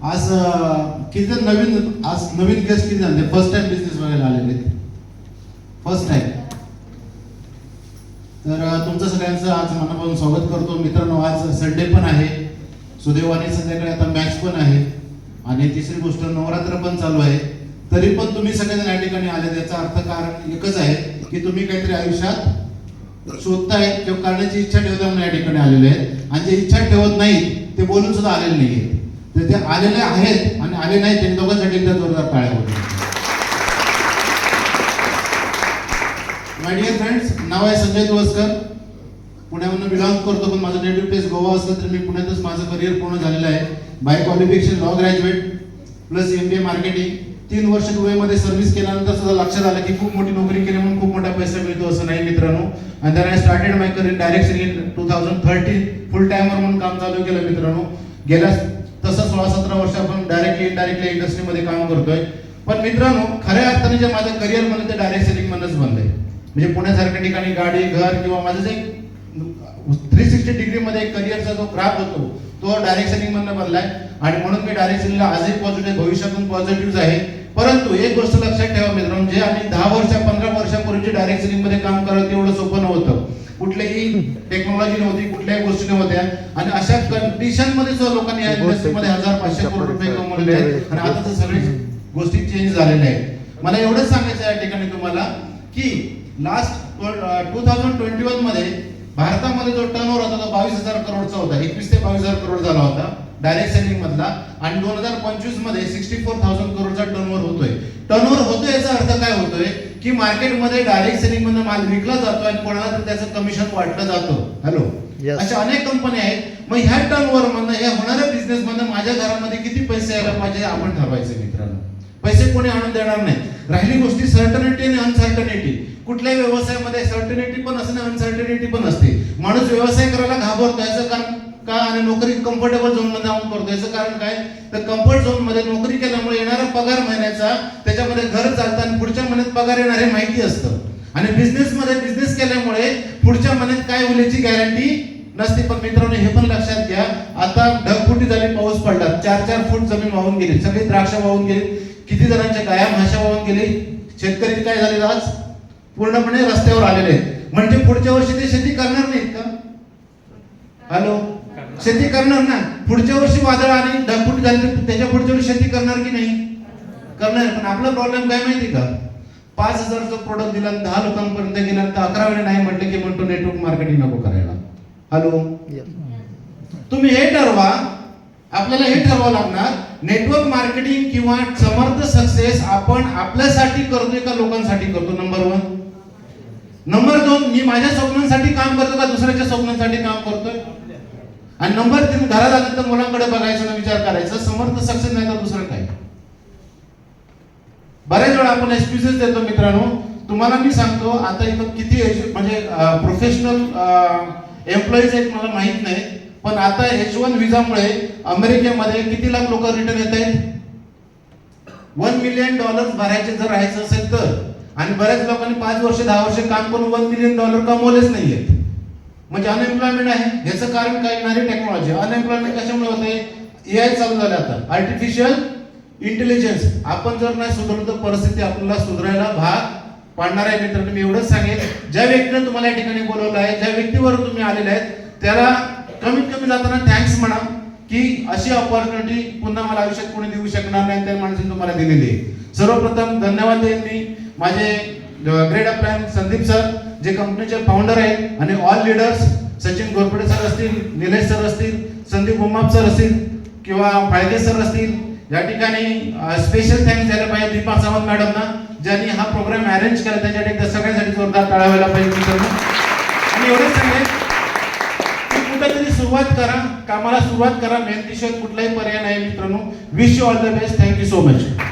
आज किती नवीन आज नवीन गेस्ट किती झाले? फर्स्ट टाइम बिझनेस बघायला आलेले, फर्स्ट टाइम. तर तुमचं सगळ्यांचं आज मनापासून स्वागत करतो. मित्रांनो, आज संडे पण आहे, सुदैवाने संध्याकाळी आता मॅच पण आहे आणि तिसरी गोष्ट नवरात्र पण चालू आहे. तरी पण तुम्ही सगळेजण या ठिकाणी आले, त्याचा अर्थ कारण एकच आहे की तुम्ही काहीतरी आयुष्यात शोधताय किंवा करण्याची इच्छा ठेवताय म्हणून या ठिकाणी आलेले आहेत. आणि जे इच्छा ठेवत नाही ते बोलून सुद्धा आलेले नाहीये. तर ते आलेले आहेत आणि आले नाही ते दोघांसाठी एकदा जोरदार टाळ्या होत्या. माय डिअर फ्रेंड्स, नाव आहे संजय तुळसकर, पुण्यामधून बिलॉंग करतो, पण माझं नेटिव्ह प्लेस गोवा असलं तर मी पुण्यातच माझं करिअर पूर्ण झालेलं आहे. By qualification law graduate plus MBA marketing. 3 वर्ष दुबईमध्ये सर्व्हिस केल्यानंतर सुद्धा लक्षात आलं की खूप मोठी नोकरी केली म्हणून खूप मोठा पैसा मिळतो असं नाही मित्रांनो. आणि then I started my career direct in 2013 full timer म्हणून काम चालू केलं मित्रांनो. गेल्या तसं 16-17 वर्ष आपण डायरेक्टली इनडायरेक्टली इंडस्ट्रीमध्ये काम करतोय. पण मित्रांनो, खऱ्या अर्थाने जे माझं करिअर म्हणलं ते डायरेक्ट सेलिंग मधूनच बनलंय. म्हणजे पुण्यासारख्या ठिकाणी गाडी, घर किंवा माझं जे 360 डिग्री मध्ये करिअरचा जो ग्राफ होतो तो डायरेक्ट सेलिंग मधनं बनलाय. आणि म्हणून मी डायरेक्ट सेलिंगला आजही पॉझिटिव्ह, भविष्यातून पॉझिटिव्ह आहे. परंतु एक गोष्ट लक्षात ठेवा मित्रांनो, जे आम्ही 10 वर्ष 15 वर्षापूर्वी डायरेक्ट सेलिंग मध्ये काम करत तेवढं सोपं नव्हतं. कुठलीही टेक्नॉलॉजी नव्हती, कुठल्याही गोष्टी नव्हत्या. आणि अशा कंडिशन मध्ये सुद्धा लोकांनी या इंडस्ट्रीमध्ये 1000-500 करोड रुपये कमवलेले आहेत. आणि आता तर सगळी गोष्टी चेंज झालेल्या आहेत. मला एवढंच सांगायचं आहे या ठिकाणी तुम्हाला की लास्ट 2021 मध्ये भारतामध्ये जो टर्नओव्हर होता तो 22,000 करोडचा होता. 21 ते 22,000 करोड झाला होता डायरेक्ट सेलिंग मधला. आणि 2025 मध्ये 64,000 करोडचा टर्नओव्हर होतोय. टर्नओव्हर होतोय याचा अर्थ काय होतोय की मार्केटमध्ये डायरेक्ट सेलिंग मधून माल विकला जातो आणि कोणाला तर त्याचं कमिशन वाटलं जातं. हॅलो, अशा अनेक कंपन्या आहेत. मग ह्या टर्नओव्हर मधनं, या होणाऱ्या बिझनेस मधनं माझ्या घरामध्ये किती पैसे यायला पाहिजे आपण ठरवायचं मित्रांनो. पैसे कोणी आणून देणार नाही. राहिली गोष्टी सर्टनिटी आणि अनसर्टनिटी. कुठल्याही व्यवसायामध्ये सर्टनिटी पण असते, अनसर्टनिटी पण असते. माणूस व्यवसाय करायला घाबरतो, याचं कारण का? आणि नोकरी कम्फर्टेबल झोन मध्ये जाऊन करतो, याचं कारण काय? तर कम्फर्ट झोन मध्ये नोकरी केल्यामुळे येणारा पगार महिन्याचा, त्याच्यामध्ये घर चालतं आणि पुढच्या महिन्यात पगार येणार हे माहिती असतं. आणि बिझनेस मध्ये बिझनेस केल्यामुळे पुढच्या महिन्यात काय होण्याची गॅरंटी नसते. पण मित्रांनो, हे पण लक्षात घ्या, आता ढगफुटी झाली, पाऊस पडला, 4-4 फूट जमीन वाहून गेली, सगळी द्राक्ष वाहून गेली, किती जणांच्या गाया म्हशा वाहून गेली. शेतकरी काय झाले आज पूर्णपणे रस्त्यावर आलेले आहेत. म्हणजे पुढच्या वर्षी ते शेती करणार नाहीत का? हॅलो, शेती करणार ना. पुढच्या वर्षी वादळ आणि ढगफुटी झाली तर त्याच्या पुढच्या वर्षी शेती करणार की नाही? करणार. पण आपला प्रॉब्लेम काय माहिती का? 5,000चं प्रोडक्ट दिला, 10 लोकांपर्यंत गेल्यानंतर 11वेळी नाही म्हटलं की म्हणतो नेटवर्क मार्केटिंग नको करायला. हॅलो, तुम्ही हे ठरवा, आपल्याला हे ठरवावं लागणार, नेटवर्क मार्केटिंग किंवा समर्थ सक्सेस आपण आपल्यासाठी करतोय का लोकांसाठी करतो? नंबर 1. नंबर 2, मी माझ्या स्वप्नांसाठी काम करतो का दुसऱ्याच्या स्वप्नांसाठी काम करतोय? आणि नंबर 3, घरात आल्यानंतर मुलांकडे बघायचं ना, विचार करायचा, समर्थ सक्सेस नाही तर दुसरं काय? बऱ्याच वेळा आपण एक्सक्यूजेस देतो मित्रांनो. तुम्हाला मी सांगतो, आता इथं किती म्हणजे प्रोफेशनल एम्प्लॉईज आहेत मला माहित नाही, पण आता H1 व्हिसामुळे अमेरिकेमध्ये किती लाख लोक रिटर्न येत आहेत? $1 मिलियन भरायचे जर राहायचं असेल तर. आणि बऱ्याच लोकांनी 5 वर्ष 10 वर्ष काम करून $1 मिलियन कमवलेच नाहीयेत. म्हणजे अनएम्प्लॉयमेंट आहे. याचं कारण काय? येणारी टेक्नॉलॉजी. अनएम्प्लॉयमेंट कशामुळे होते? AI चालू झालं आता, आर्टिफिशियल इंटेलिजन्स. आपण जर नाही सुधारलं तर परिस्थिती आपल्याला सुधारायला भाग पाडणार आहे मित्रांनो. मी एवढंच सांगेन, ज्या व्यक्तीने तुम्हाला या ठिकाणी बोलवलं आहे, ज्या व्यक्तीवर तुम्ही आलेले आहेत, त्याला कमीत कमी जाताना थँक्स म्हणा की अशी ऑपॉर्च्युनिटी पुन्हा मला आयुष्यात कोणी देऊ शकणार नाही, त्या माणसाने तुम्हाला दिलेली आहे. सर्वप्रथम धन्यवाद देईन मी माझे ग्रेट अपलाइन संदीप सर, जे कंपनीचे फाउंडर आहेत, आणि all leaders, Sachin Ghorpade sir असतील, निलेश सर असतील, संदीप उमाप सर असतील किंवा फाळके सर असतील. या ठिकाणी स्पेशल थँक्स द्यायला पाहिजे दीपा सावंत मॅडमना, ज्यांनी हा प्रोग्राम अरेंज केला. त्याच्यासाठी सगळ्यांसाठी जोरदार टाळ्या व्हायला पाहिजे मित्रांनो. आणि एवढंच सांगेन की कुठेतरी सुरुवात करा, कामाला सुरुवात करा, मेहनतीशिवाय कुठलाही पर्याय नाही मित्रांनो. Wish you all the best. Thank you so much.